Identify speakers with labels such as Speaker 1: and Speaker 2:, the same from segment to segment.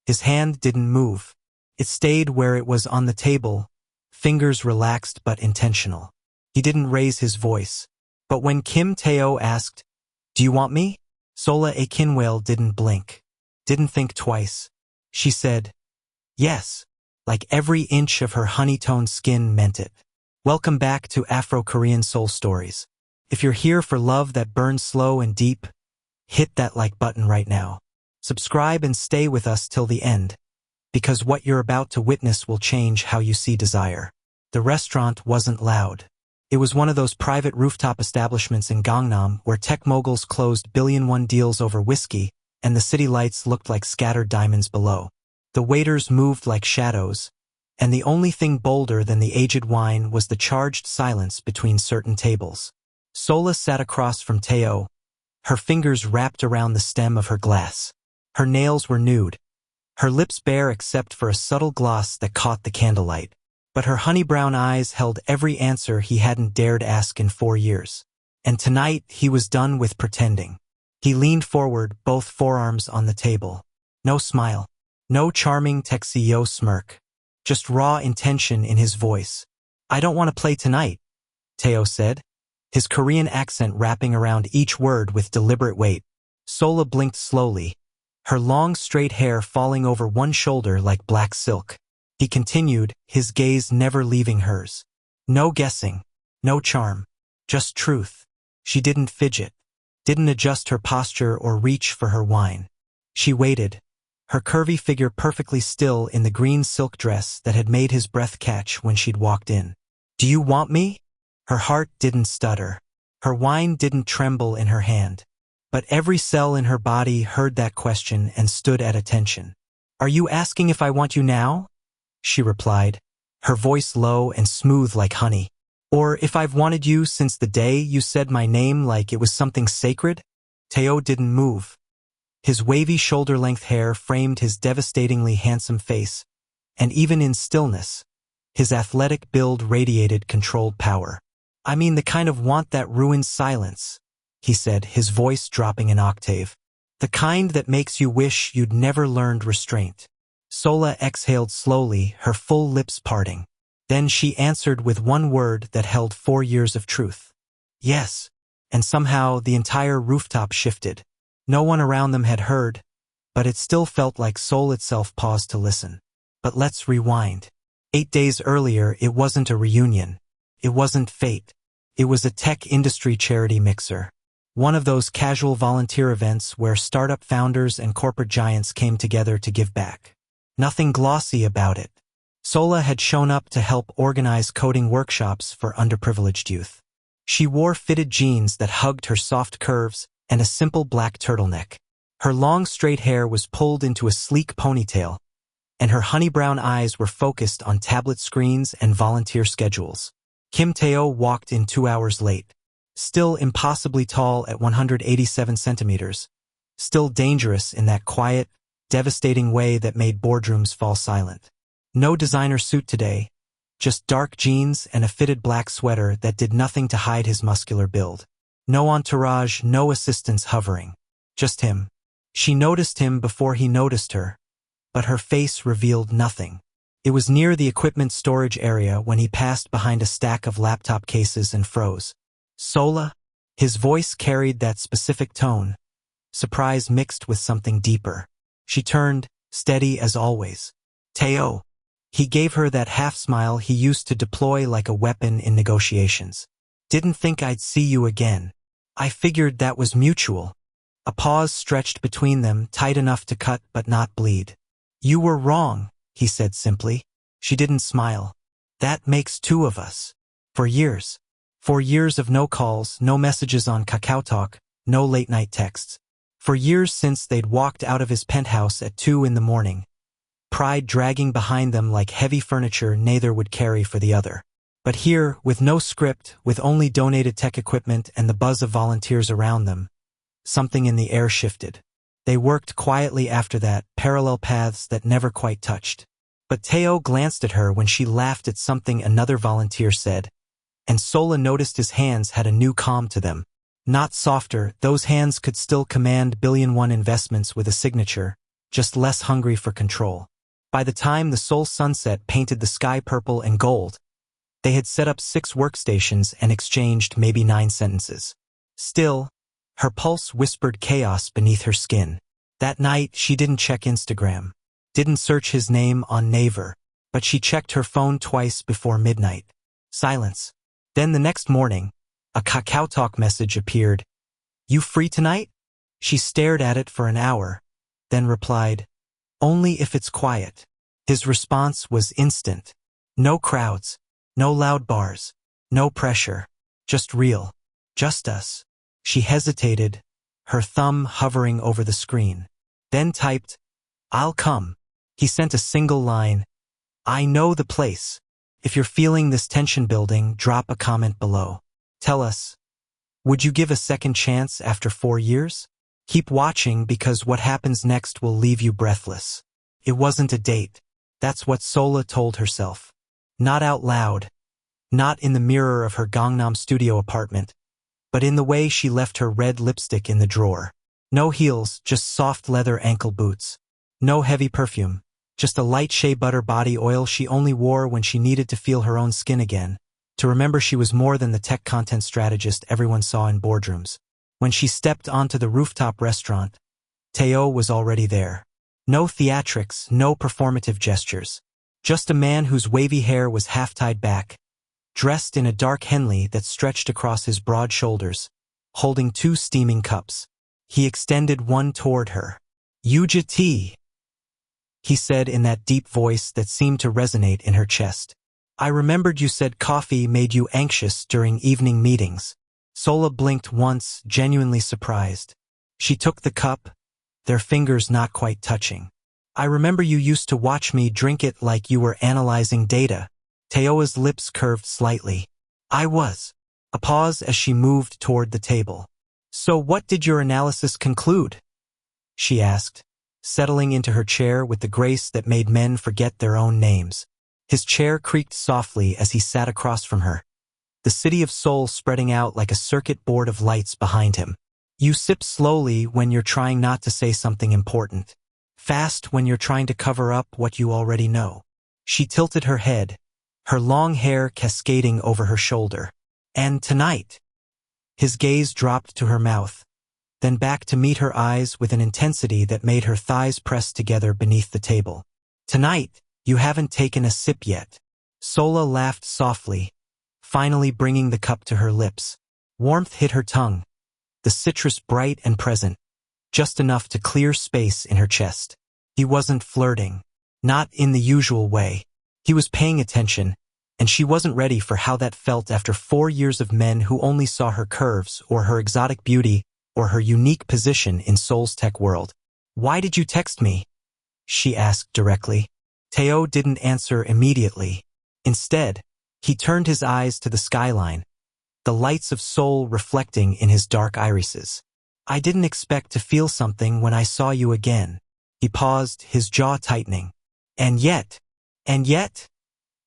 Speaker 1: His hand didn't move. It stayed where it was on the table, fingers relaxed but intentional. He didn't raise his voice. But when Kim Tae-oh asked, "Do you want me?" Sola and Kim Tae-oh didn't blink, didn't think twice. She said, "Yes," like every inch of her honey-toned skin meant it. Welcome back to Afro-Korean Soul Stories. If you're here for love that burns slow and deep, hit that like button right now. Subscribe and stay with us till the end, because what you're about to witness will change how you see desire. The restaurant wasn't loud. It was one of those private rooftop establishments in Gangnam where tech moguls closed billion-won deals over whiskey, and the city lights looked like scattered diamonds below. The waiters moved like shadows, and the only thing bolder than the aged wine was the charged silence between certain tables. Sola sat across from Tae-oh, her fingers wrapped around the stem of her glass. Her nails were nude, her lips bare except for a subtle gloss that caught the candlelight. But her honey-brown eyes held every answer he hadn't dared ask in 4 years. And tonight he was done with pretending. He leaned forward, both forearms on the table. No smile, no charming Tae-oh smirk, just raw intention in his voice. "I don't want to play tonight," Tae-oh said, his Korean accent wrapping around each word with deliberate weight. Sola blinked slowly, her long straight hair falling over one shoulder like black silk. He continued, his gaze never leaving hers. No guessing, no charm, just truth. She didn't fidget, didn't adjust her posture or reach for her wine. She waited, her curvy figure perfectly still in the green silk dress that had made his breath catch when she'd walked in. "Do you want me?" Her heart didn't stutter. Her wine didn't tremble in her hand. But every cell in her body heard that question and stood at attention. "Are you asking if I want you now?" she replied, her voice low and smooth like honey. "Or if I've wanted you since the day you said my name like it was something sacred?" Tae-oh didn't move. His wavy shoulder-length hair framed his devastatingly handsome face, and even in stillness, his athletic build radiated controlled power. "I mean the kind of want that ruins silence," he said, his voice dropping an octave. "The kind that makes you wish you'd never learned restraint." Sola exhaled slowly, her full lips parting. Then she answered with one word that held 4 years of truth. "Yes." And somehow the entire rooftop shifted. No one around them had heard, but it still felt like Seoul itself paused to listen. But let's rewind. 8 days earlier, it wasn't a reunion. It wasn't fate. It was a tech industry charity mixer. One of those casual volunteer events where startup founders and corporate giants came together to give back. Nothing glossy about it. Sola had shown up to help organize coding workshops for underprivileged youth. She wore fitted jeans that hugged her soft curves and a simple black turtleneck. Her long straight hair was pulled into a sleek ponytail, and her honey-brown eyes were focused on tablet screens and volunteer schedules. Kim Tae-oh walked in 2 hours late. Still impossibly tall at 187 centimeters. Still dangerous in that quiet, devastating way that made boardrooms fall silent. No designer suit today, just dark jeans and a fitted black sweater that did nothing to hide his muscular build. No entourage, no assistants hovering. Just him. She noticed him before he noticed her, but her face revealed nothing. It was near the equipment storage area when he passed behind a stack of laptop cases and froze. "Sola?" His voice carried that specific tone, surprise mixed with something deeper. She turned, steady as always. "Tae-oh." He gave her that half-smile he used to deploy like a weapon in negotiations. "Didn't think I'd see you again. I figured that was mutual." A pause stretched between them, tight enough to cut but not bleed. "You were wrong," he said simply. She didn't smile. "That makes 2 of us. For years. 4 years of no calls, no messages on KakaoTalk, no late-night texts. For years since they'd walked out of his penthouse at 2 in the morning, pride dragging behind them like heavy furniture neither would carry for the other. But here, with no script, with only donated tech equipment and the buzz of volunteers around them, something in the air shifted. They worked quietly after that, parallel paths that never quite touched. But Tae-oh glanced at her when she laughed at something another volunteer said, and Sola noticed his hands had a new calm to them. Not softer, those hands could still command billion-won investments with a signature, just less hungry for control. By the time the Seoul sunset painted the sky purple and gold, they had set up 6 workstations and exchanged maybe 9 sentences. Still, her pulse whispered chaos beneath her skin. That night, she didn't check Instagram, didn't search his name on Naver, but she checked her phone twice before midnight. Silence. Then the next morning, a KakaoTalk message appeared. "You free tonight?" She stared at it for an hour, then replied, "Only if it's quiet." His response was instant. No crowds, no loud bars, no pressure, just real, just us. She hesitated, her thumb hovering over the screen. Then typed, "I'll come." He sent a single line, "I know the place. If you're feeling this tension building, drop a comment below. Tell us, would you give a second chance after 4 years? Keep watching because what happens next will leave you breathless." It wasn't a date. That's what Sola told herself. Not out loud, not in the mirror of her Gangnam studio apartment, but in the way she left her red lipstick in the drawer. No heels, just soft leather ankle boots. No heavy perfume, just a light shea butter body oil she only wore when she needed to feel her own skin again, to remember she was more than the tech content strategist everyone saw in boardrooms. When she stepped onto the rooftop restaurant, Tae-oh was already there. No theatrics, no performative gestures. Just a man whose wavy hair was half tied back, dressed in a dark henley that stretched across his broad shoulders, holding 2 steaming cups. He extended one toward her. "Yuja tea," he said in that deep voice that seemed to resonate in her chest. "I remembered you said coffee made you anxious during evening meetings." Sola blinked once, genuinely surprised. She took the cup, their fingers not quite touching. "I remember you used to watch me drink it like you were analyzing data." Tae-oh's lips curved slightly. "I was." A pause as she moved toward the table. "So what did your analysis conclude?" she asked, settling into her chair with the grace that made men forget their own names. His chair creaked softly as he sat across from her, the city of Seoul spreading out like a circuit board of lights behind him. "You sip slowly when you're trying not to say something important. Fast when you're trying to cover up what you already know." She tilted her head, her long hair cascading over her shoulder. "And tonight?" His gaze dropped to her mouth, then back to meet her eyes with an intensity that made her thighs press together beneath the table. "Tonight, you haven't taken a sip yet." Sola laughed softly, finally bringing the cup to her lips. Warmth hit her tongue, the citrus bright and present, just enough to clear space in her chest. He wasn't flirting, not in the usual way. He was paying attention, and she wasn't ready for how that felt after 4 years of men who only saw her curves or her exotic beauty or her unique position in Seoul's tech world. "Why did you text me?" she asked directly. Tae-oh didn't answer immediately. Instead, he turned his eyes to the skyline, the lights of Seoul reflecting in his dark irises. "I didn't expect to feel something when I saw you again." He paused, his jaw tightening. And yet,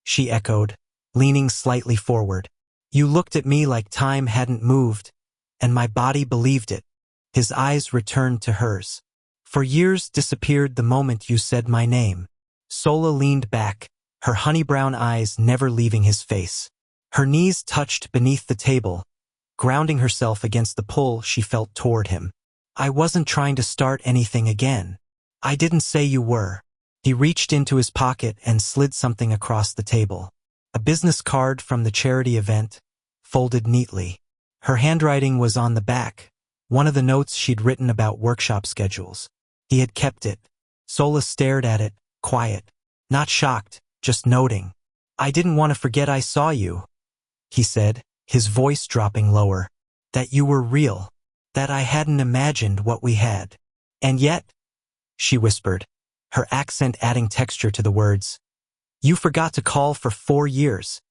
Speaker 1: she echoed, leaning slightly forward. "You looked at me like time hadn't moved, and my body believed it." His eyes returned to hers. "For years disappeared the moment you said my name." Sola leaned back, her honey-brown eyes never leaving his face. Her knees touched beneath the table, grounding herself against the pull she felt toward him. "I wasn't trying to start anything again." "I didn't say you were." He reached into his pocket and slid something across the table. A business card from the charity event, folded neatly. Her handwriting was on the back, one of the notes she'd written about workshop schedules. He had kept it. Sola stared at it, quiet, not shocked, just noting. "I didn't want to forget I saw you," he said, his voice dropping lower. "That you were real. That I hadn't imagined what we had." "And yet," she whispered, her accent adding texture to the words, "you forgot to call for 4 years."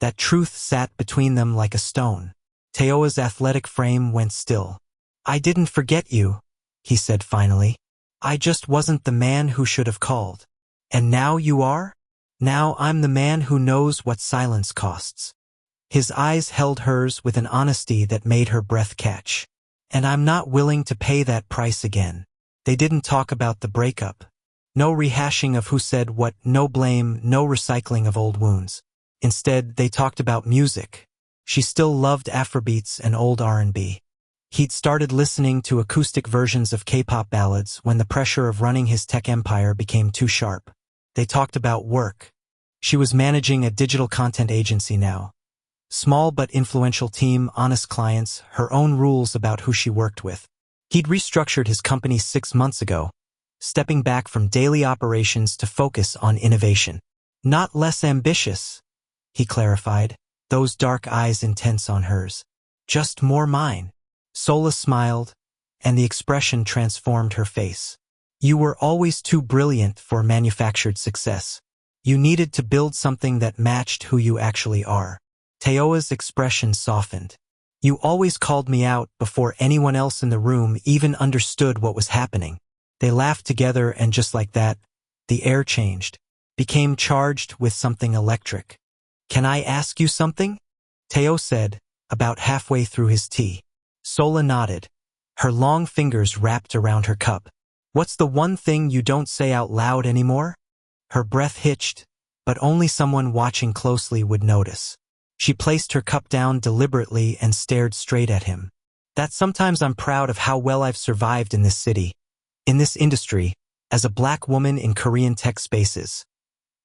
Speaker 1: That truth sat between them like a stone. Tae-oh's athletic frame went still. "I didn't forget you," he said finally. "I just wasn't the man who should have called." "And now you are?" "Now I'm the man who knows what silence costs." His eyes held hers with an honesty that made her breath catch. "And I'm not willing to pay that price again." They didn't talk about the breakup, No rehashing of who said what, no blame, no recycling of old wounds. Instead, they talked about music. She still loved Afrobeats and old R&B. He'd started listening to acoustic versions of K-pop ballads when the pressure of running his tech empire became too sharp. They talked about work. She was managing a digital content agency now. Small but influential team, honest clients, her own rules about who she worked with. He'd restructured his company 6 months ago, stepping back from daily operations to focus on innovation. Not less ambitious, he clarified, those dark eyes intense on hers. Just more mine. Sola smiled, and the expression transformed her face. You were always too brilliant for manufactured success. You needed to build something that matched who you actually are. Tae-oh's expression softened. You always called me out before anyone else in the room even understood what was happening. They laughed together, and just like that, the air changed, became charged with something electric. Can I ask you something? Tae-oh said, about halfway through his tea. Sola nodded, her long fingers wrapped around her cup. What's the one thing you don't say out loud anymore? Her breath hitched, but only someone watching closely would notice. She placed her cup down deliberately and stared straight at him. That sometimes I'm proud of how well I've survived in this city, in this industry, as a black woman in Korean tech spaces,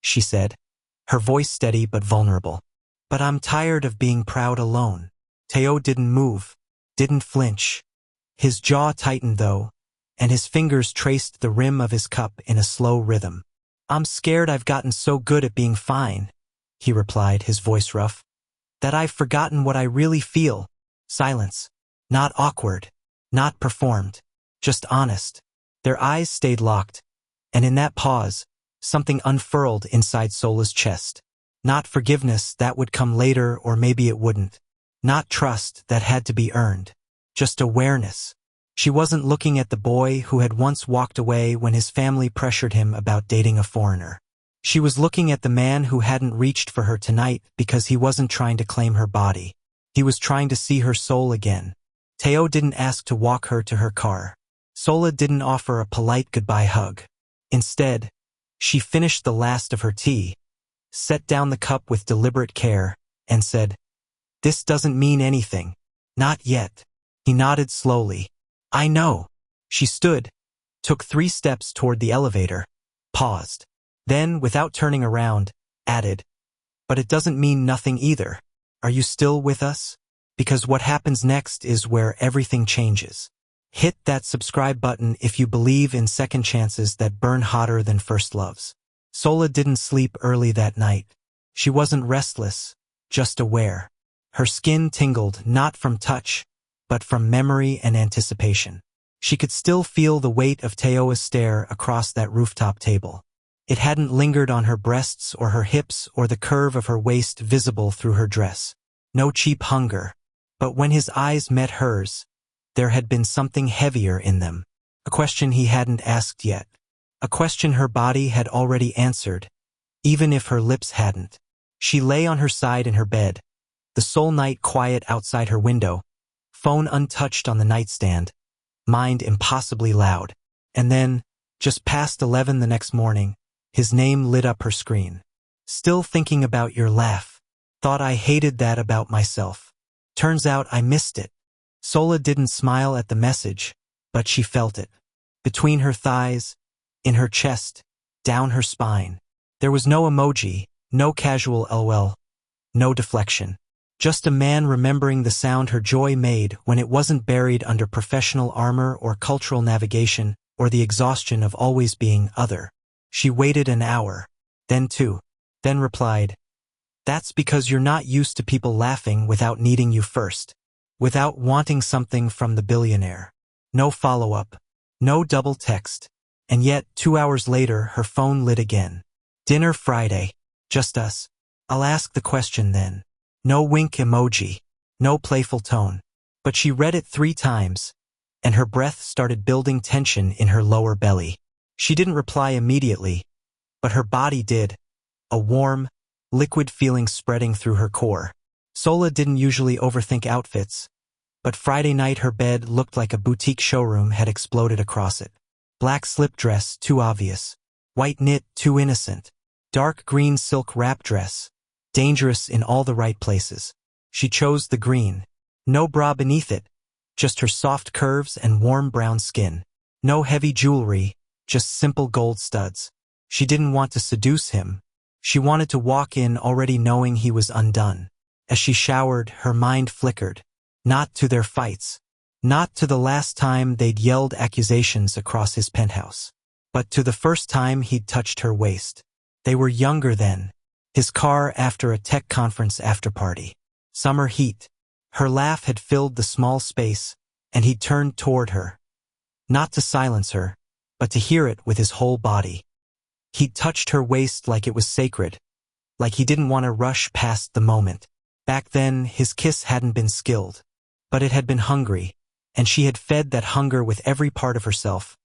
Speaker 1: she said, her voice steady but vulnerable. But I'm tired of being proud alone. Tae-oh didn't move, didn't flinch. His jaw tightened though, and his fingers traced the rim of his cup in a slow rhythm. I'm scared I've gotten so good at being fine, he replied, his voice rough, that I've forgotten what I really feel. Silence. Not awkward, not performed, just honest. Their eyes stayed locked, and in that pause, something unfurled inside Sola's chest. Not forgiveness, that would come later, or maybe it wouldn't. Not trust, that had to be earned. Just awareness. She wasn't looking at the boy who had once walked away when his family pressured him about dating a foreigner. She was looking at the man who hadn't reached for her tonight because he wasn't trying to claim her body. He was trying to see her soul again. Tae-oh didn't ask to walk her to her car. Sola didn't offer a polite goodbye hug. Instead, she finished the last of her tea, set down the cup with deliberate care, and said, "This doesn't mean anything. Not yet." He nodded slowly. "I know." She stood, took 3 steps toward the elevator, paused. Then, without turning around, added, "But it doesn't mean nothing either. Are you still with us? Because what happens next is where everything changes." Hit that subscribe button if you believe in second chances that burn hotter than first loves. Sola didn't sleep early that night. She wasn't restless, just aware. Her skin tingled not from touch, but from memory and anticipation. She could still feel the weight of Tae-oh's stare across that rooftop table. It hadn't lingered on her breasts or her hips or the curve of her waist visible through her dress. No cheap hunger. But when his eyes met hers, there had been something heavier in them. A question he hadn't asked yet. A question her body had already answered, even if her lips hadn't. She lay on her side in her bed, the Seoul night quiet outside her window, phone untouched on the nightstand, mind impossibly loud. And then, just past 11 the next morning, his name lit up her screen. "Still thinking about your laugh. Thought I hated that about myself. Turns out I missed it." Sola didn't smile at the message, but she felt it. Between her thighs, in her chest, down her spine. There was no emoji, no casual LOL, no deflection. Just a man remembering the sound her joy made when it wasn't buried under professional armor or cultural navigation or the exhaustion of always being other. She waited an hour, then 2, then replied, "That's because you're not used to people laughing without needing you first. Without wanting something from the billionaire. No follow-up, no double text. And yet, 2 hours later, her phone lit again. Dinner Friday. Just us. I'll ask the question then. No wink emoji. No playful tone. But she read it 3 times, and her breath started building tension in her lower belly. She didn't reply immediately, but her body did. A warm, liquid feeling spreading through her core. Sola didn't usually overthink outfits, but Friday night her bed looked like a boutique showroom had exploded across it. Black slip dress, too obvious. White knit, too innocent. Dark green silk wrap dress. Dangerous in all the right places. She chose the green. No bra beneath it, just her soft curves and warm brown skin. No heavy jewelry, just simple gold studs. She didn't want to seduce him. She wanted to walk in already knowing he was undone. As she showered, her mind flickered. Not to their fights. Not to the last time they'd yelled accusations across his penthouse. But to the first time he'd touched her waist. They were younger then. His car after a tech conference after-party. Summer heat. Her laugh had filled the small space, and he turned toward her. Not to silence her, but to hear it with his whole body. He'd touched her waist like it was sacred, like he didn't want to rush past the moment. Back then, his kiss hadn't been skilled, but it had been hungry, and she had fed that hunger with every part of herself,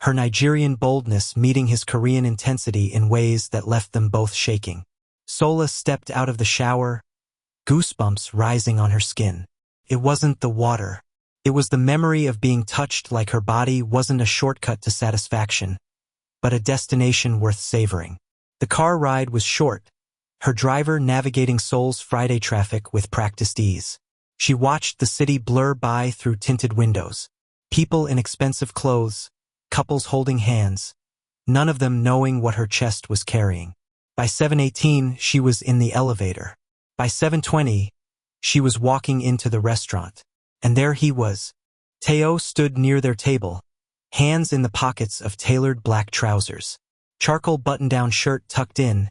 Speaker 1: her Nigerian boldness meeting his Korean intensity in ways that left them both shaking. Sola stepped out of the shower, goosebumps rising on her skin. It wasn't the water. It was the memory of being touched like her body wasn't a shortcut to satisfaction, but a destination worth savoring. The car ride was short, her driver navigating Seoul's Friday traffic with practiced ease. She watched the city blur by through tinted windows. People in expensive clothes, couples holding hands, none of them knowing what her chest was carrying. By 7:18, she was in the elevator. By 7:20, she was walking into the restaurant. And there he was. Tae-oh stood near their table, hands in the pockets of tailored black trousers. Charcoal button-down shirt tucked in,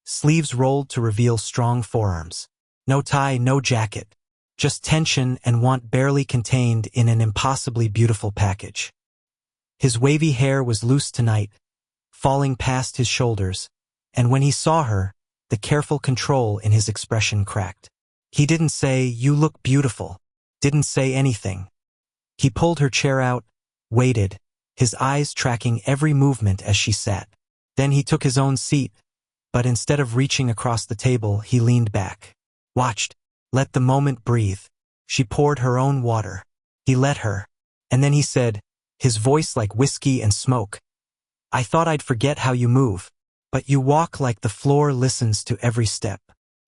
Speaker 1: sleeves rolled to reveal strong forearms. No tie, no jacket. Just tension and want barely contained in an impossibly beautiful package. His wavy hair was loose tonight, falling past his shoulders, and when he saw her, the careful control in his expression cracked. He didn't say, "You look beautiful." Didn't say anything. He pulled her chair out, waited, his eyes tracking every movement as she sat. Then he took his own seat, but instead of reaching across the table, he leaned back. Watched. Let the moment breathe. She poured her own water. He let her. And then he said, his voice like whiskey and smoke, "I thought I'd forget how you move, but you walk like the floor listens to every step."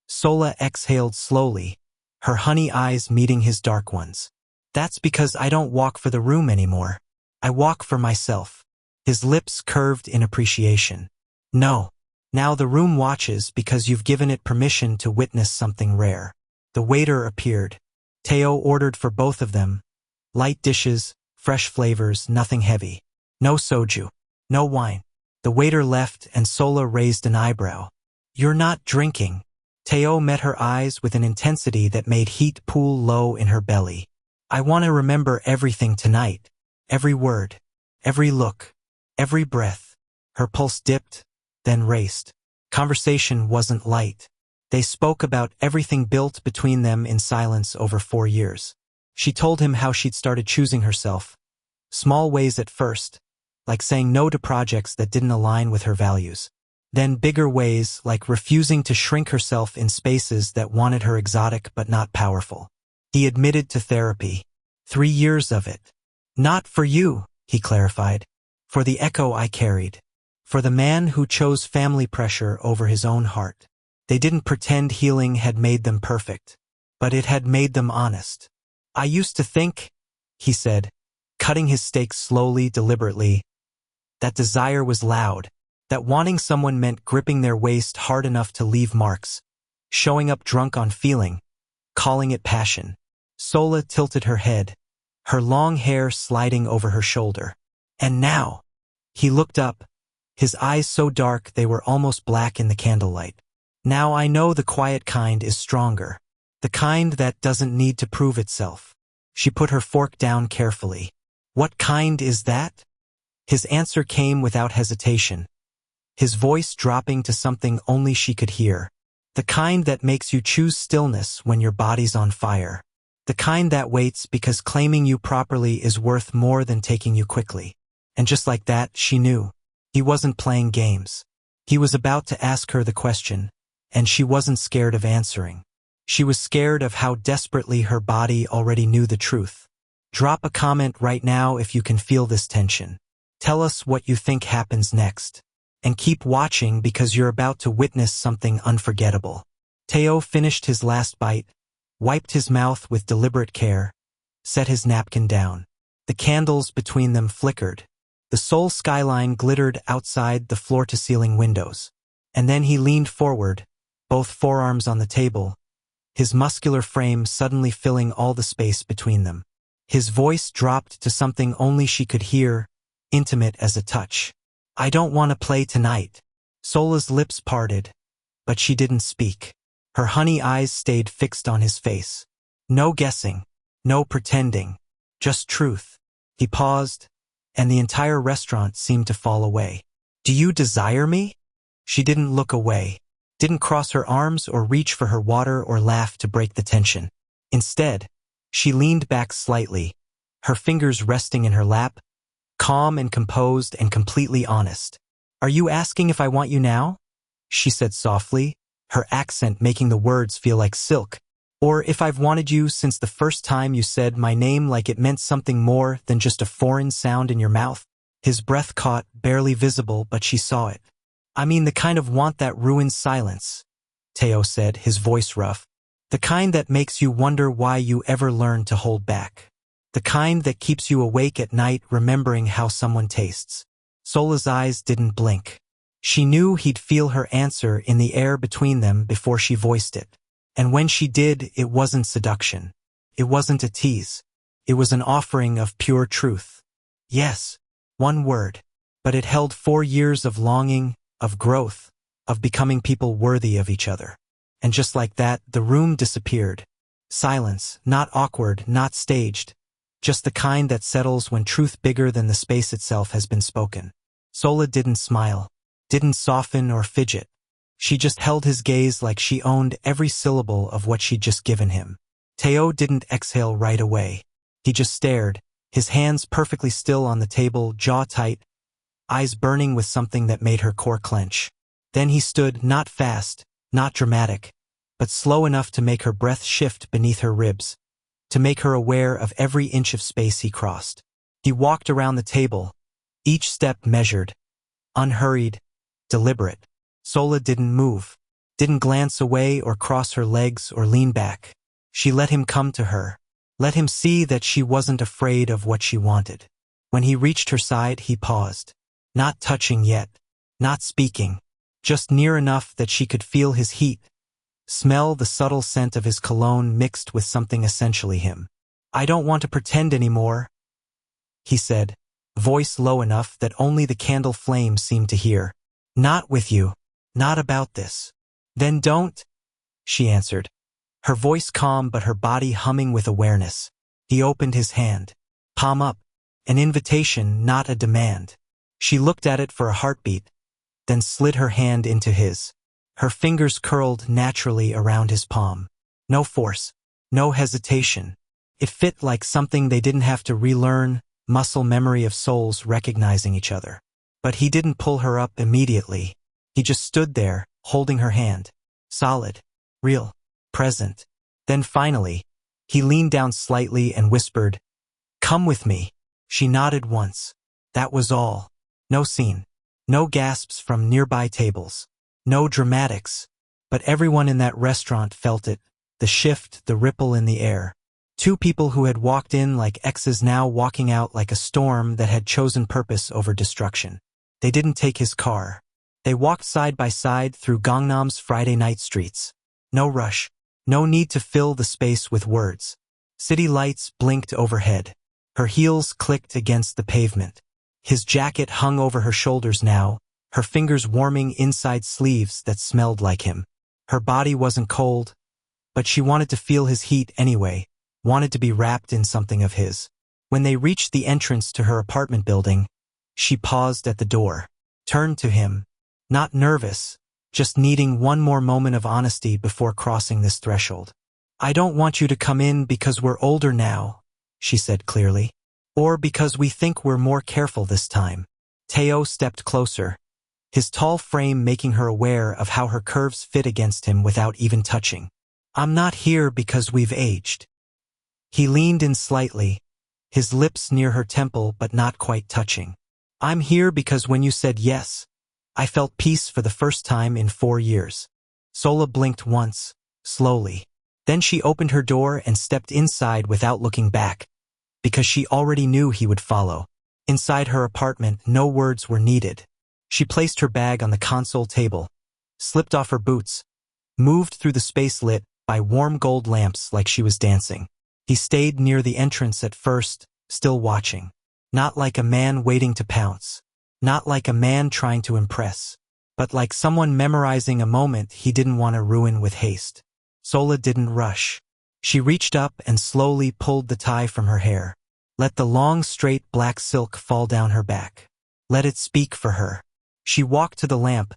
Speaker 1: Sola exhaled slowly, her honey eyes meeting his dark ones. "That's because I don't walk for the room anymore. I walk for myself." His lips curved in appreciation. "No. Now the room watches because you've given it permission to witness something rare." The waiter appeared. Tae-oh ordered for both of them. Light dishes, fresh flavors, nothing heavy. No soju. No wine. The waiter left and Sola raised an eyebrow. "You're not drinking." Tae-oh met her eyes with an intensity that made heat pool low in her belly. "I want to remember everything tonight. Every word. Every look. Every breath." Her pulse dipped, then raced. Conversation wasn't light. They spoke about everything built between them in silence over 4 years. She told him how she'd started choosing herself. Small ways at first, like saying no to projects that didn't align with her values. Then bigger ways, like refusing to shrink herself in spaces that wanted her exotic but not powerful. He admitted to therapy. 3 years of it. "Not for you," he clarified. "For the echo I carried. For the man who chose family pressure over his own heart." They didn't pretend healing had made them perfect, but it had made them honest. "I used to think," he said, cutting his steak slowly, deliberately, "that desire was loud, that wanting someone meant gripping their waist hard enough to leave marks, showing up drunk on feeling, calling it passion." Sola tilted her head, her long hair sliding over her shoulder. "And now," he looked up, his eyes so dark they were almost black in the candlelight. "Now I know the quiet kind is stronger, the kind that doesn't need to prove itself." She put her fork down carefully. "What kind is that?" His answer came without hesitation, his voice dropping to something only she could hear. "The kind that makes you choose stillness when your body's on fire. The kind that waits because claiming you properly is worth more than taking you quickly." And just like that, she knew. He wasn't playing games. He was about to ask her the question, and she wasn't scared of answering. She was scared of how desperately her body already knew the truth. Drop a comment right now if you can feel this tension. Tell us what you think happens next. And keep watching because you're about to witness something unforgettable. Tae-oh finished his last bite, wiped his mouth with deliberate care, set his napkin down. The candles between them flickered. The Seoul skyline glittered outside the floor-to-ceiling windows. And then he leaned forward, both forearms on the table, his muscular frame suddenly filling all the space between them. His voice dropped to something only she could hear, intimate as a touch. I don't want to play tonight. Sola's lips parted, but she didn't speak. Her honey eyes stayed fixed on his face. No guessing, no pretending, just truth. He paused, and the entire restaurant seemed to fall away. Do you desire me? She didn't look away, didn't cross her arms or reach for her water or laugh to break the tension. Instead, she leaned back slightly, her fingers resting in her lap, calm and composed and completely honest. Are you asking if I want you now? She said softly, her accent making the words feel like silk. Or if I've wanted you since the first time you said my name like it meant something more than just a foreign sound in your mouth. His breath caught, barely visible, but she saw it. I mean the kind of want that ruins silence, Tae-oh said, his voice rough. The kind that makes you wonder why you ever learned to hold back. The kind that keeps you awake at night remembering how someone tastes. Sola's eyes didn't blink. She knew he'd feel her answer in the air between them before she voiced it. And when she did, it wasn't seduction. It wasn't a tease. It was an offering of pure truth. Yes, one word. But it held 4 years of longing, of growth, of becoming people worthy of each other. And just like that, the room disappeared. Silence, not awkward, not staged. Just the kind that settles when truth bigger than the space itself has been spoken. Sola didn't smile, didn't soften or fidget. She just held his gaze like she owned every syllable of what she'd just given him. Tae-oh didn't exhale right away. He just stared, his hands perfectly still on the table, jaw tight, eyes burning with something that made her core clench. Then he stood, not fast, not dramatic, but slow enough to make her breath shift beneath her ribs, to make her aware of every inch of space he crossed. He walked around the table, each step measured, unhurried, deliberate. Sola didn't move, didn't glance away or cross her legs or lean back. She let him come to her, let him see that she wasn't afraid of what she wanted. When he reached her side, he paused, not touching yet, not speaking, just near enough that she could feel his heat, smell the subtle scent of his cologne mixed with something essentially him. I don't want to pretend anymore, he said, voice low enough that only the candle flame seemed to hear. Not with you. Not about this. Then don't, she answered, her voice calm but her body humming with awareness. He opened his hand, palm up, an invitation, not a demand. She looked at it for a heartbeat, then slid her hand into his. Her fingers curled naturally around his palm. No force, no hesitation. It fit like something they didn't have to relearn, muscle memory of souls recognizing each other. But he didn't pull her up immediately. He just stood there, holding her hand. Solid, real, present. Then finally, he leaned down slightly and whispered, "Come with me." She nodded once. That was all. No scene. No gasps from nearby tables. No dramatics. But everyone in that restaurant felt it, the shift, the ripple in the air. Two people who had walked in like exes now walking out like a storm that had chosen purpose over destruction. They didn't take his car. They walked side by side through Gangnam's Friday night streets. No rush. No need to fill the space with words. City lights blinked overhead. Her heels clicked against the pavement. His jacket hung over her shoulders now, her fingers warming inside sleeves that smelled like him. Her body wasn't cold, but she wanted to feel his heat anyway, wanted to be wrapped in something of his. When they reached the entrance to her apartment building, she paused at the door, turned to him, not nervous, just needing one more moment of honesty before crossing this threshold. I don't want you to come in because we're older now, she said clearly, or because we think we're more careful this time. Tae-oh stepped closer, his tall frame making her aware of how her curves fit against him without even touching. I'm not here because we've aged. He leaned in slightly, his lips near her temple but not quite touching. I'm here because when you said yes, I felt peace for the first time in 4 years. Sola blinked once, slowly. Then she opened her door and stepped inside without looking back, because she already knew he would follow. Inside her apartment, no words were needed. She placed her bag on the console table, slipped off her boots, moved through the space lit by warm gold lamps like she was dancing. He stayed near the entrance at first, still watching. Not like a man waiting to pounce. Not like a man trying to impress. But like someone memorizing a moment he didn't want to ruin with haste. Sola didn't rush. She reached up and slowly pulled the tie from her hair. Let the long straight black silk fall down her back. Let it speak for her. She walked to the lamp,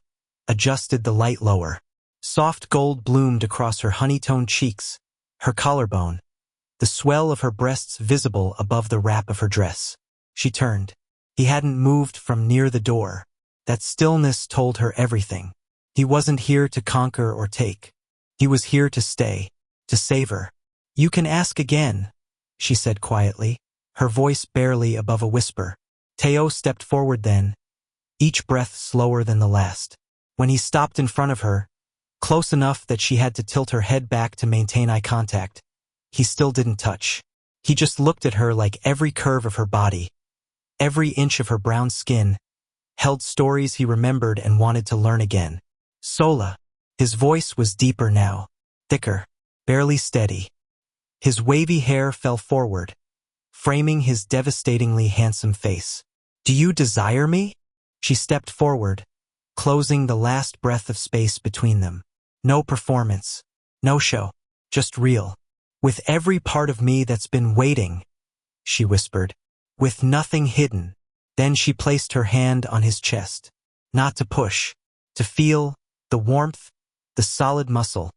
Speaker 1: adjusted the light lower. Soft gold bloomed across her honey-toned cheeks, her collarbone, the swell of her breasts visible above the wrap of her dress. She turned. He hadn't moved from near the door. That stillness told her everything. He wasn't here to conquer or take. He was here to stay, to savor. "You can ask again," she said quietly, her voice barely above a whisper. Tae-oh stepped forward then, each breath slower than the last. When he stopped in front of her, close enough that she had to tilt her head back to maintain eye contact, he still didn't touch. He just looked at her like every curve of her body, every inch of her brown skin, held stories he remembered and wanted to learn again. "Sola." His voice was deeper now, thicker, barely steady. His wavy hair fell forward, framing his devastatingly handsome face. "Do you desire me?" She stepped forward, closing the last breath of space between them. "No performance, no show, just real. With every part of me that's been waiting," she whispered, "with nothing hidden." Then she placed her hand on his chest, not to push, to feel the warmth, the solid muscle,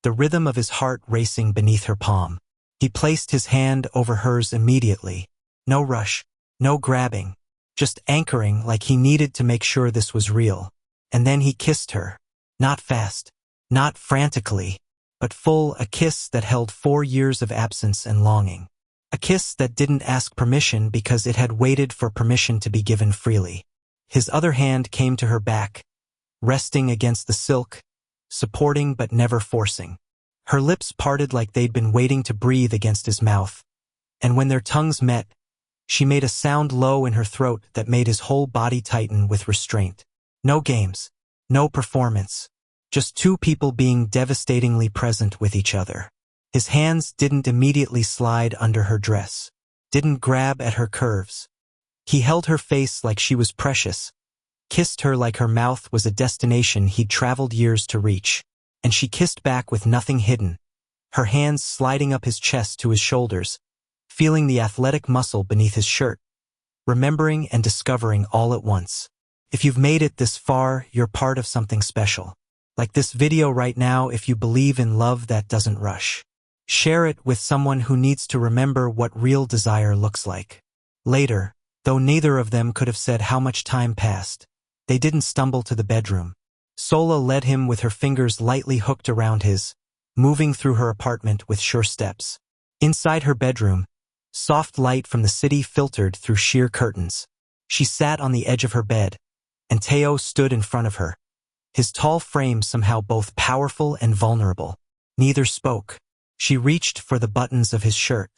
Speaker 1: the rhythm of his heart racing beneath her palm. He placed his hand over hers immediately. No rush, no grabbing, just anchoring like he needed to make sure this was real. And then he kissed her. Not fast, not frantically, but full, a kiss that held 4 years of absence and longing. A kiss that didn't ask permission because it had waited for permission to be given freely. His other hand came to her back, resting against the silk, supporting but never forcing. Her lips parted like they'd been waiting to breathe against his mouth, and when their tongues met, she made a sound low in her throat that made his whole body tighten with restraint. No games, no performance, just two people being devastatingly present with each other. His hands didn't immediately slide under her dress, didn't grab at her curves. He held her face like she was precious, kissed her like her mouth was a destination he'd traveled years to reach, and she kissed back with nothing hidden, her hands sliding up his chest to his shoulders, feeling the athletic muscle beneath his shirt, remembering and discovering all at once. If you've made it this far, you're part of something special. Like this video right now, if you believe in love that doesn't rush. Share it with someone who needs to remember what real desire looks like. Later, though neither of them could have said how much time passed, they didn't stumble to the bedroom. Sola led him with her fingers lightly hooked around his, moving through her apartment with sure steps. Inside her bedroom, soft light from the city filtered through sheer curtains. She sat on the edge of her bed, and Tae-oh stood in front of her, his tall frame somehow both powerful and vulnerable. Neither spoke. She reached for the buttons of his shirt.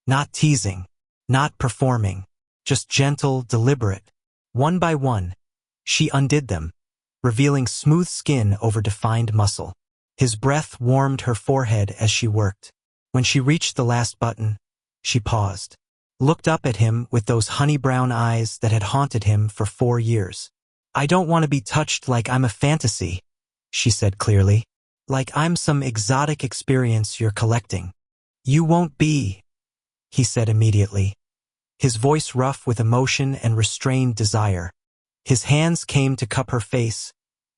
Speaker 1: Not teasing, not performing, just gentle, deliberate. One by one, she undid them, revealing smooth skin over defined muscle. His breath warmed her forehead as she worked. When she reached the last button, she paused, looked up at him with those honey-brown eyes that had haunted him for 4 years. "I don't want to be touched like I'm a fantasy," she said clearly. "Like I'm some exotic experience you're collecting." "You won't be," he said immediately, his voice rough with emotion and restrained desire. His hands came to cup her face,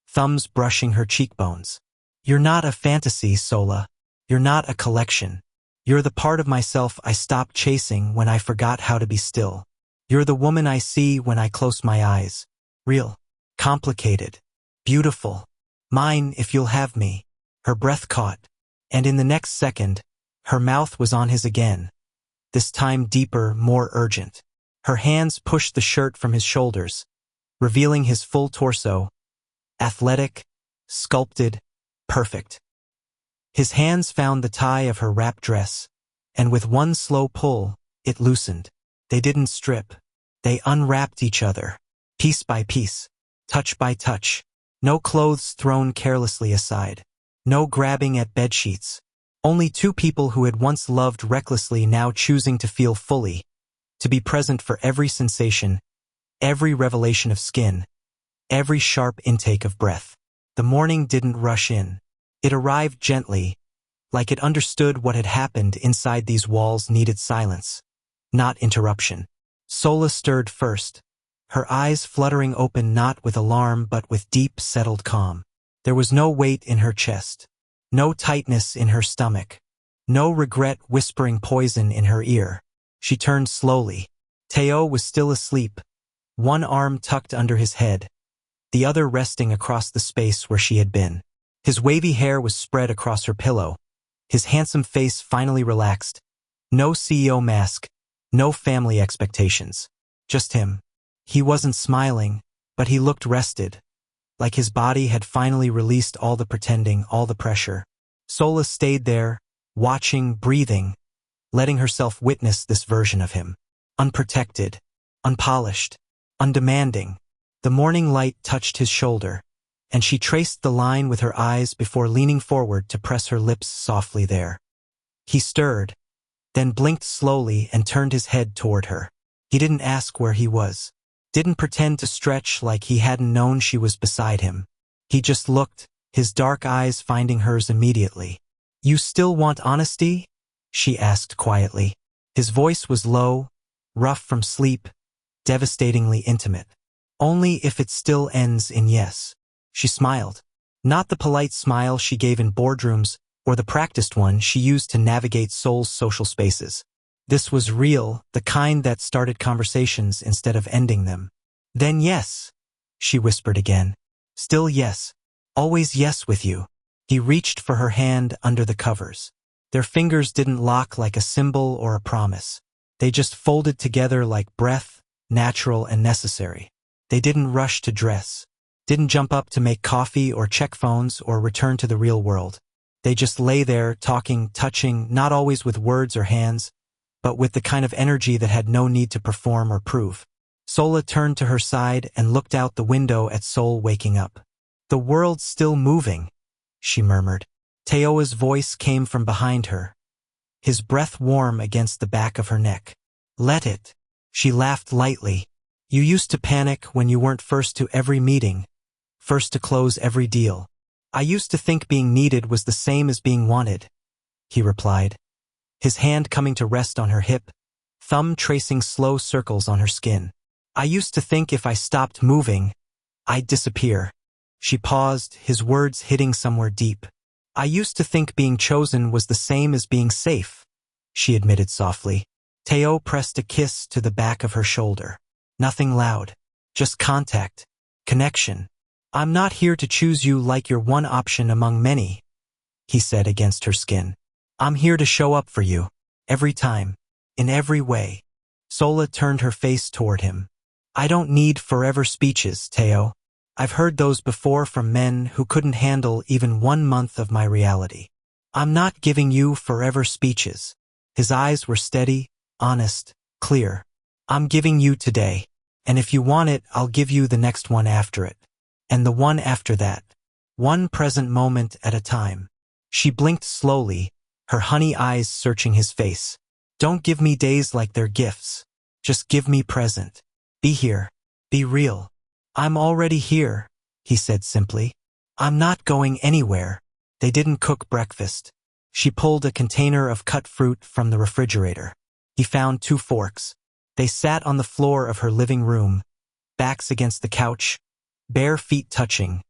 Speaker 1: thumbs brushing her cheekbones. "You're not a fantasy, Sola. You're not a collection. You're the part of myself I stopped chasing when I forgot how to be still. You're the woman I see when I close my eyes. Real, complicated, beautiful. Mine if you'll have me." Her breath caught, and in the next second, her mouth was on his again, this time deeper, more urgent. Her hands pushed the shirt from his shoulders, revealing his full torso, athletic, sculpted, perfect. His hands found the tie of her wrap dress, and with one slow pull, it loosened. They didn't strip. They unwrapped each other, piece by piece, touch by touch. No clothes thrown carelessly aside. No grabbing at bedsheets. Only two people who had once loved recklessly now choosing to feel fully, to be present for every sensation, every revelation of skin, every sharp intake of breath. The morning didn't rush in. It arrived gently, like it understood what had happened inside these walls needed silence, not interruption. Sola stirred first, her eyes fluttering open not with alarm but with deep, settled calm. There was no weight in her chest, no tightness in her stomach, no regret whispering poison in her ear. She turned slowly. Tae-oh was still asleep, one arm tucked under his head, the other resting across the space where she had been. His wavy hair was spread across her pillow, his handsome face finally relaxed. No CEO mask, no family expectations. Just him. He wasn't smiling, but he looked rested, like his body had finally released all the pretending, all the pressure. Sola stayed there, watching, breathing, letting herself witness this version of him. Unprotected, unpolished, undemanding. The morning light touched his shoulder, and she traced the line with her eyes before leaning forward to press her lips softly there. He stirred, then blinked slowly and turned his head toward her. He didn't ask where he was, didn't pretend to stretch like he hadn't known she was beside him. He just looked, his dark eyes finding hers immediately. "You still want honesty?" she asked quietly. His voice was low, rough from sleep, devastatingly intimate. "Only if it still ends in yes." She smiled. Not the polite smile she gave in boardrooms, or the practiced one she used to navigate Seoul's social spaces. This was real, the kind that started conversations instead of ending them. "Then yes," she whispered again. "Still yes. Always yes with you." He reached for her hand under the covers. Their fingers didn't lock like a symbol or a promise. They just folded together like breath, natural and necessary. They didn't rush to dress, didn't jump up to make coffee or check phones or return to the real world. They just lay there, talking, touching, not always with words or hands, but with the kind of energy that had no need to perform or prove. Sola turned to her side and looked out the window at Seoul waking up. "The world's still moving," she murmured. Tae-oh's voice came from behind her, his breath warm against the back of her neck. "Let it." She laughed lightly. "You used to panic when you weren't first to every meeting, first to close every deal. I used to think being needed was the same as being wanted," he replied, his hand coming to rest on her hip, thumb tracing slow circles on her skin. "I used to think if I stopped moving, I'd disappear." She paused, his words hitting somewhere deep. "I used to think being chosen was the same as being safe," she admitted softly. Tae-oh pressed a kiss to the back of her shoulder. Nothing loud, just contact, connection. "I'm not here to choose you like you're one option among many," he said against her skin. "I'm here to show up for you, every time, in every way." Sola turned her face toward him. "I don't need forever speeches, Tae-oh. I've heard those before from men who couldn't handle even 1 month of my reality. I'm not giving you forever speeches." His eyes were steady, honest, clear. "I'm giving you today, and if you want it, I'll give you the next one after it. And the one after that. One present moment at a time." She blinked slowly, her honey eyes searching his face. "Don't give me days like they're gifts. Just give me present. Be here. Be real." "I'm already here," he said simply. "I'm not going anywhere." They didn't cook breakfast. She pulled a container of cut fruit from the refrigerator. He found 2 forks. They sat on the floor of her living room, backs against the couch, bare feet touching,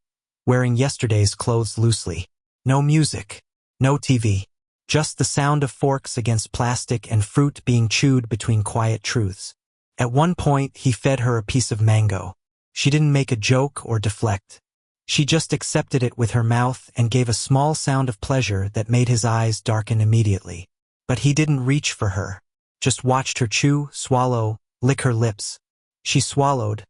Speaker 1: wearing yesterday's clothes loosely. No music, no TV, just the sound of forks against plastic and fruit being chewed between quiet truths. At one point, he fed her a piece of mango. She didn't make a joke or deflect. She just accepted it with her mouth and gave a small sound of pleasure that made his eyes darken immediately. But he didn't reach for her, just watched her chew, swallow, lick her lips. She swallowed,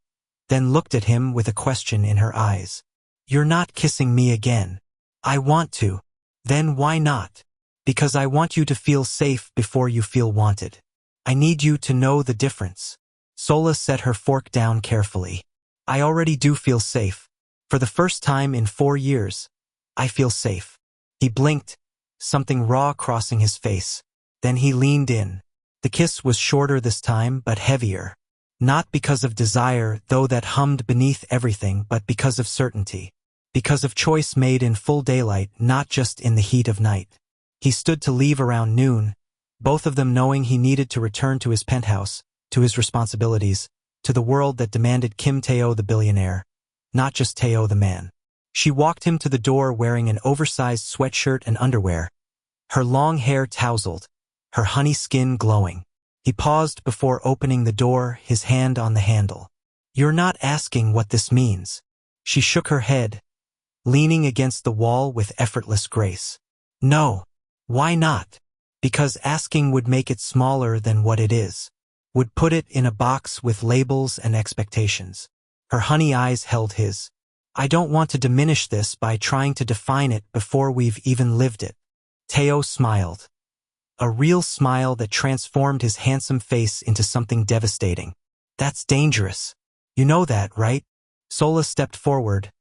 Speaker 1: then looked at him with a question in her eyes. You're not kissing me again. I want to. Then why not? Because I want you to feel safe before you feel wanted. I need you to know the difference. Sola set her fork down carefully. I already do feel safe. For the first time in 4 years, I feel safe. He blinked, something raw crossing his face. Then he leaned in. The kiss was shorter this time, but heavier. Not because of desire, though that hummed beneath everything, but because of certainty. Because of choice made in full daylight, not just in the heat of night. He stood to leave around noon, both of them knowing he needed to return to his penthouse, to his responsibilities, to the world that demanded Kim Tae-oh the billionaire, not just Tae-oh the man. She walked him to the door wearing an oversized sweatshirt and underwear, her long hair tousled, her honey skin glowing. He paused before opening the door, his hand on the handle. You're not asking what this means. She shook her head, leaning against the wall with effortless grace. No. Why not? Because asking would make it smaller than what it is. Would put it in a box with labels and expectations. Her honey eyes held his. I don't want to diminish this by trying to define it before we've even lived it. Tae-oh smiled. A real smile that transformed his handsome face into something devastating. That's dangerous. You know that, right? Sola stepped forward,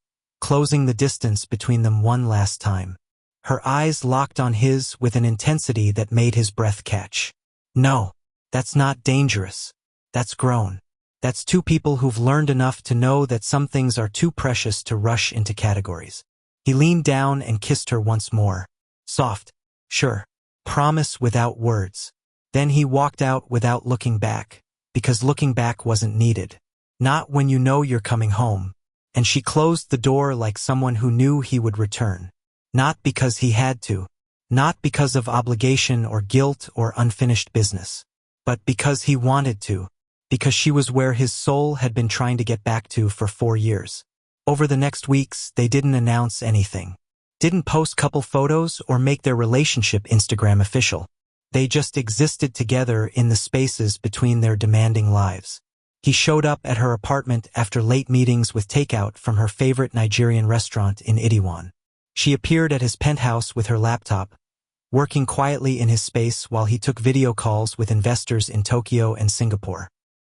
Speaker 1: closing the distance between them one last time. Her eyes locked on his with an intensity that made his breath catch. No, that's not dangerous. That's grown. That's two people who've learned enough to know that some things are too precious to rush into categories. He leaned down and kissed her once more. Soft. Sure. Promise without words. Then he walked out without looking back, because looking back wasn't needed. Not when you know you're coming home. And she closed the door like someone who knew he would return. Not because he had to. Not because of obligation or guilt or unfinished business. But because he wanted to. Because she was where his soul had been trying to get back to for 4 years. Over the next weeks, they didn't announce anything. Didn't post couple photos or make their relationship Instagram official. They just existed together in the spaces between their demanding lives. He showed up at her apartment after late meetings with takeout from her favorite Nigerian restaurant in Itaewon. She appeared at his penthouse with her laptop, working quietly in his space while he took video calls with investors in Tokyo and Singapore.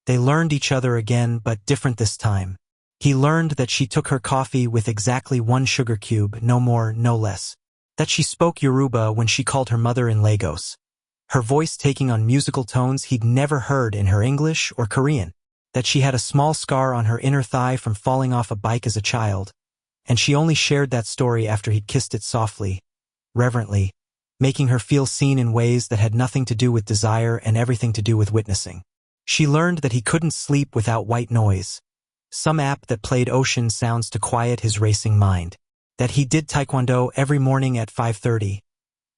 Speaker 1: They learned each other again, but different this time. He learned that she took her coffee with exactly 1 sugar cube, no more, no less. That she spoke Yoruba when she called her mother in Lagos. Her voice taking on musical tones he'd never heard in her English or Korean. That she had a small scar on her inner thigh from falling off a bike as a child. And she only shared that story after he'd kissed it softly, reverently, making her feel seen in ways that had nothing to do with desire and everything to do with witnessing. She learned that he couldn't sleep without white noise, some app that played ocean sounds to quiet his racing mind. That he did taekwondo every morning at 5:30,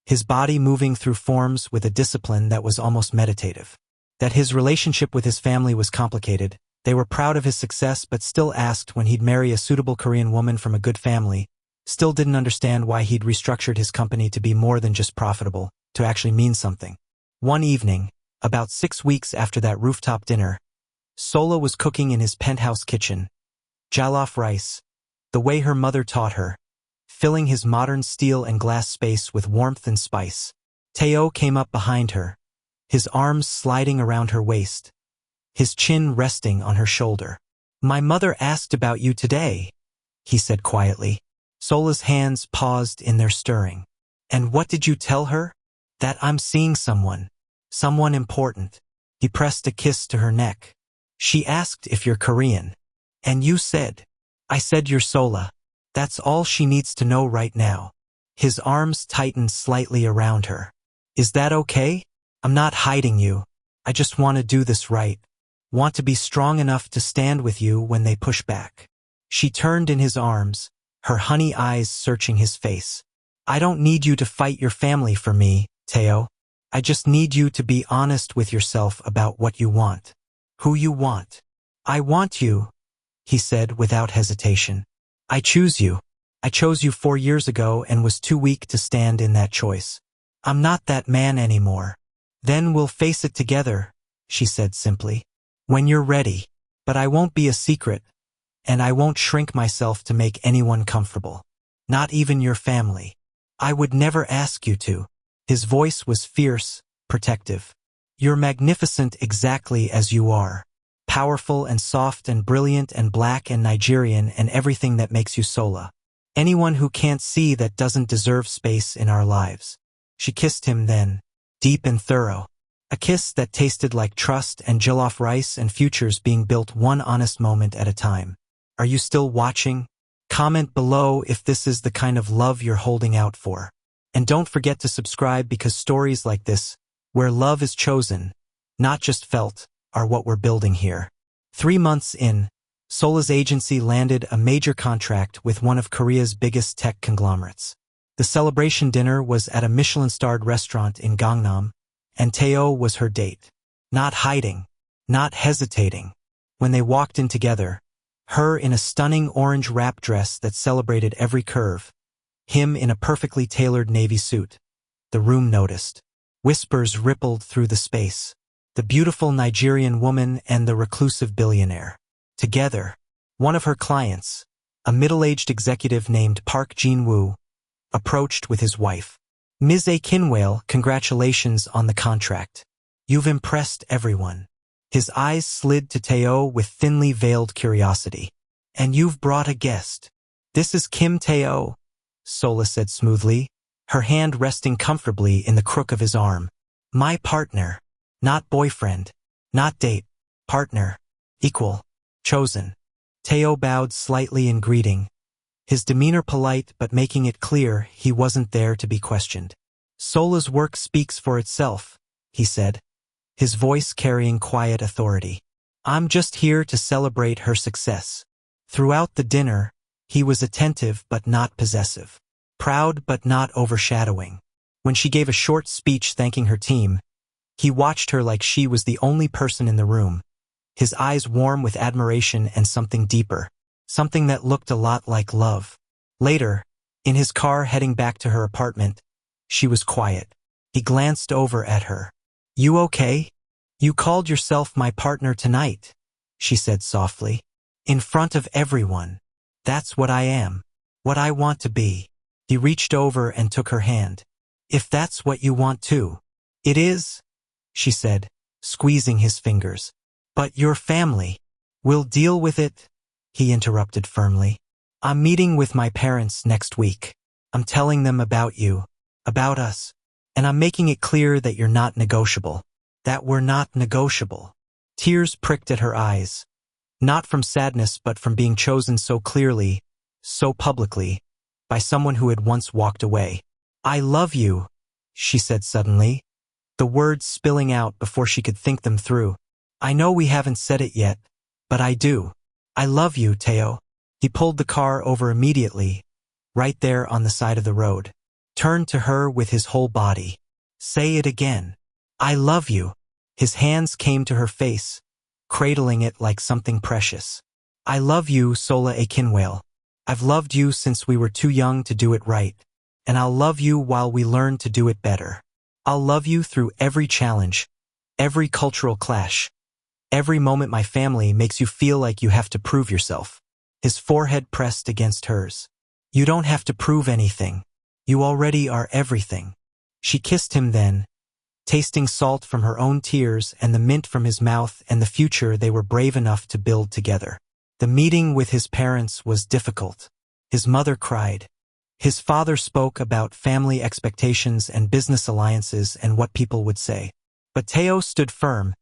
Speaker 1: his body moving through forms with a discipline that was almost meditative. That his relationship with his family was complicated. They were proud of his success but still asked when he'd marry a suitable Korean woman from a good family, still didn't understand why he'd restructured his company to be more than just profitable, to actually mean something. One evening, about 6 weeks after that rooftop dinner, Sola was cooking in his penthouse kitchen. Jollof rice, the way her mother taught her, filling his modern steel and glass space with warmth and spice. Tae-oh came up behind her, his arms sliding around her waist, his chin resting on her shoulder. My mother asked about you today, he said quietly. Sola's hands paused in their stirring. And what did you tell her? That I'm seeing someone important. He pressed a kiss to her neck. She asked if you're Korean. And you said. I said you're Sola. That's all she needs to know right now. His arms tightened slightly around her. Is that okay? I'm not hiding you. I just want to do this right. Want to be strong enough to stand with you when they push back. She turned in his arms, her honey eyes searching his face. I don't need you to fight your family for me, Tae-oh. I just need you to be honest with yourself about what you want. Who you want. I want you, he said without hesitation. I choose you. I chose you 4 years ago and was too weak to stand in that choice. I'm not that man anymore. Then we'll face it together, she said simply. When you're ready. But I won't be a secret. And I won't shrink myself to make anyone comfortable. Not even your family. I would never ask you to. His voice was fierce, protective. You're magnificent exactly as you are. Powerful and soft and brilliant and black and Nigerian and everything that makes you Sola. Anyone who can't see that doesn't deserve space in our lives. She kissed him then, deep and thorough. A kiss that tasted like trust and jollof rice and futures being built one honest moment at a time. Are you still watching? Comment below if this is the kind of love you're holding out for. And don't forget to subscribe because stories like this, where love is chosen, not just felt, are what we're building here. 3 months in, Sola's agency landed a major contract with one of Korea's biggest tech conglomerates. The celebration dinner was at a Michelin-starred restaurant in Gangnam, and Tae-oh was her date. Not hiding, not hesitating. When they walked in together, her in a stunning orange wrap dress that celebrated every curve, him in a perfectly tailored navy suit. The room noticed. Whispers rippled through the space. The beautiful Nigerian woman and the reclusive billionaire. Together, one of her clients, a middle-aged executive named Park Jin-woo, approached with his wife. Ms. Akinwale, congratulations on the contract. You've impressed everyone. His eyes slid to Tae-oh with thinly veiled curiosity. And you've brought a guest. This is Kim Tae-oh, Sola said smoothly, her hand resting comfortably in the crook of his arm. My partner. Not boyfriend. Not date. Partner. Equal. Chosen. Tae-oh bowed slightly in greeting, his demeanor polite but making it clear he wasn't there to be questioned. Sola's work speaks for itself, he said, his voice carrying quiet authority. I'm just here to celebrate her success. Throughout the dinner, he was attentive but not possessive, proud but not overshadowing. When she gave a short speech thanking her team, he watched her like she was the only person in the room, his eyes warm with admiration and something deeper, something that looked a lot like love. Later, in his car heading back to her apartment, she was quiet. He glanced over at her. You okay? You called yourself my partner tonight, she said softly. In front of everyone. That's what I am. What I want to be. He reached over and took her hand. If that's what you want too. It is, she said, squeezing his fingers. But your family. We'll deal with it, he interrupted firmly. I'm meeting with my parents next week. I'm telling them about you, about us, and I'm making it clear that you're not negotiable, that we're not negotiable. Tears pricked at her eyes, not from sadness but from being chosen so clearly, so publicly, by someone who had once walked away. I love you, she said suddenly, the words spilling out before she could think them through. I know we haven't said it yet, but I do. I love you, Tae-oh. He pulled the car over immediately, right there on the side of the road. Turned to her with his whole body. Say it again. I love you. His hands came to her face, cradling it like something precious. I love you, Sola Akinwale. I've loved you since we were too young to do it right, and I'll love you while we learn to do it better. I'll love you through every challenge, every cultural clash, every moment my family makes you feel like you have to prove yourself. His forehead pressed against hers. You don't have to prove anything. You already are everything. She kissed him then, tasting salt from her own tears and the mint from his mouth and the future they were brave enough to build together. The meeting with his parents was difficult. His mother cried. His father spoke about family expectations and business alliances and what people would say. But Tae-oh stood firm,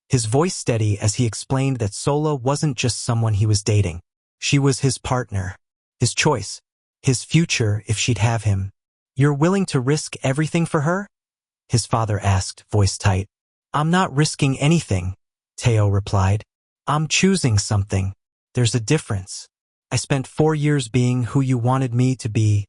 Speaker 1: his voice steady as he explained that Sola wasn't just someone he was dating. She was his partner, his choice, his future if she'd have him. You're willing to risk everything for her? His father asked, voice tight. I'm not risking anything, Tae-oh replied. I'm choosing something. There's a difference. I spent 4 years being who you wanted me to be,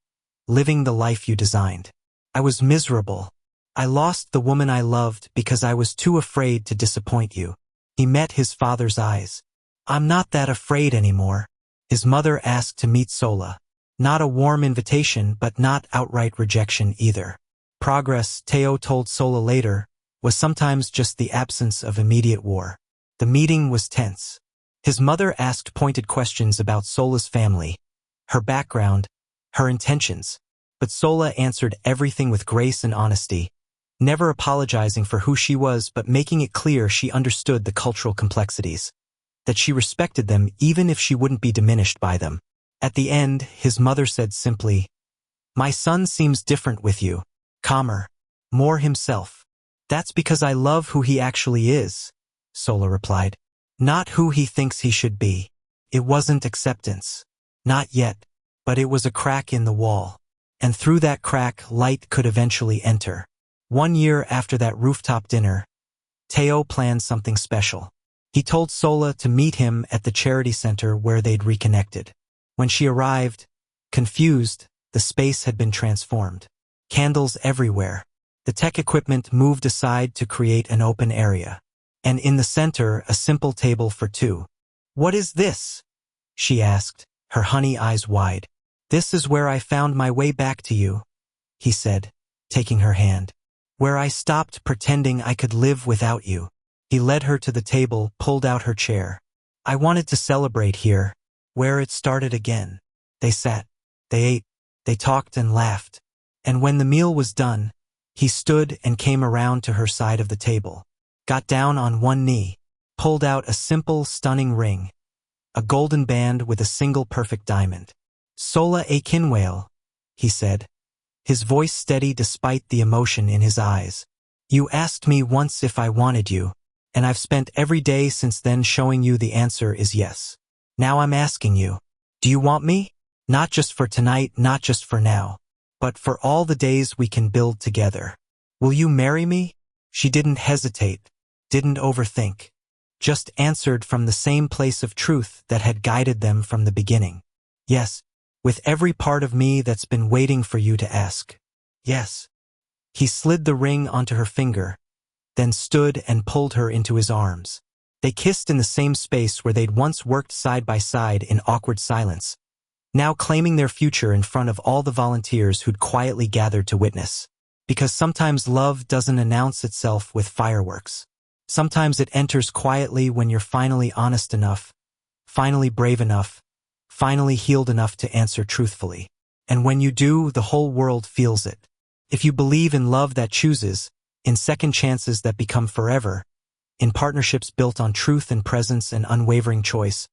Speaker 1: living the life you designed. I was miserable. I lost the woman I loved because I was too afraid to disappoint you. He met his father's eyes. I'm not that afraid anymore. His mother asked to meet Sola. Not a warm invitation, but not outright rejection either. Progress, Tae-oh told Sola later, was sometimes just the absence of immediate war. The meeting was tense. His mother asked pointed questions about Sola's family, her background, her intentions, but Sola answered everything with grace and honesty, never apologizing for who she was but making it clear she understood the cultural complexities, that she respected them even if she wouldn't be diminished by them. At the end, his mother said simply, "My son seems different with you, calmer, more himself." "That's because I love who he actually is," Sola replied. "Not who he thinks he should be." It wasn't acceptance. Not yet, but it was a crack in the wall. And through that crack, light could eventually enter. 1 year after that rooftop dinner, Tae-oh planned something special. He told Sola to meet him at the charity center where they'd reconnected. When she arrived, confused, the space had been transformed. Candles everywhere. The tech equipment moved aside to create an open area. And in the center, a simple table for two. "What is this?" she asked, her honey eyes wide. "This is where I found my way back to you," he said, taking her hand. "Where I stopped pretending I could live without you." He led her to the table, pulled out her chair. "I wanted to celebrate here, where it started again." They sat, they ate, they talked and laughed. And when the meal was done, he stood and came around to her side of the table, got down on one knee, pulled out a simple, stunning ring, a golden band with a single perfect diamond. "Sola and Kim Tae-oh," he said, his voice steady despite the emotion in his eyes. "You asked me once if I wanted you, and I've spent every day since then showing you the answer is yes. Now I'm asking you, do you want me? Not just for tonight, not just for now, but for all the days we can build together. Will you marry me?" She didn't hesitate, didn't overthink, just answered from the same place of truth that had guided them from the beginning. "Yes, with every part of me that's been waiting for you to ask. Yes." He slid the ring onto her finger, then stood and pulled her into his arms. They kissed in the same space where they'd once worked side by side in awkward silence, now claiming their future in front of all the volunteers who'd quietly gathered to witness. Because sometimes love doesn't announce itself with fireworks. Sometimes it enters quietly when you're finally honest enough, finally brave enough, finally healed enough to answer truthfully. And when you do, the whole world feels it. If you believe in love that chooses, in second chances that become forever, in partnerships built on truth and presence and unwavering choice,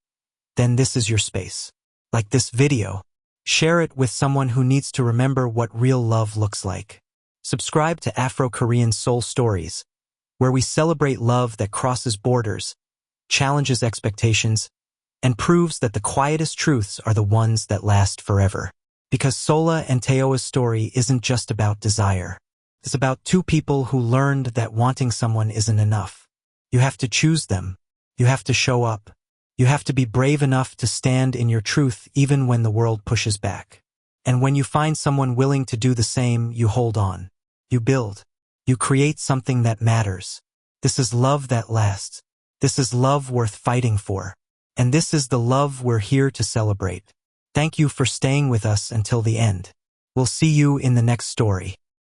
Speaker 1: then this is your space. Like this video, share it with someone who needs to remember what real love looks like. Subscribe to Afro-Korean Soul Stories, where we celebrate love that crosses borders, challenges expectations, and proves that the quietest truths are the ones that last forever. Because Sola and Tae-oh's story isn't just about desire. It's about two people who learned that wanting someone isn't enough. You have to choose them. You have to show up. You have to be brave enough to stand in your truth even when the world pushes back. And when you find someone willing to do the same, you hold on. You build. You create something that matters. This is love that lasts. This is love worth fighting for. And this is the love we're here to celebrate. Thank you for staying with us until the end. We'll see you in the next story.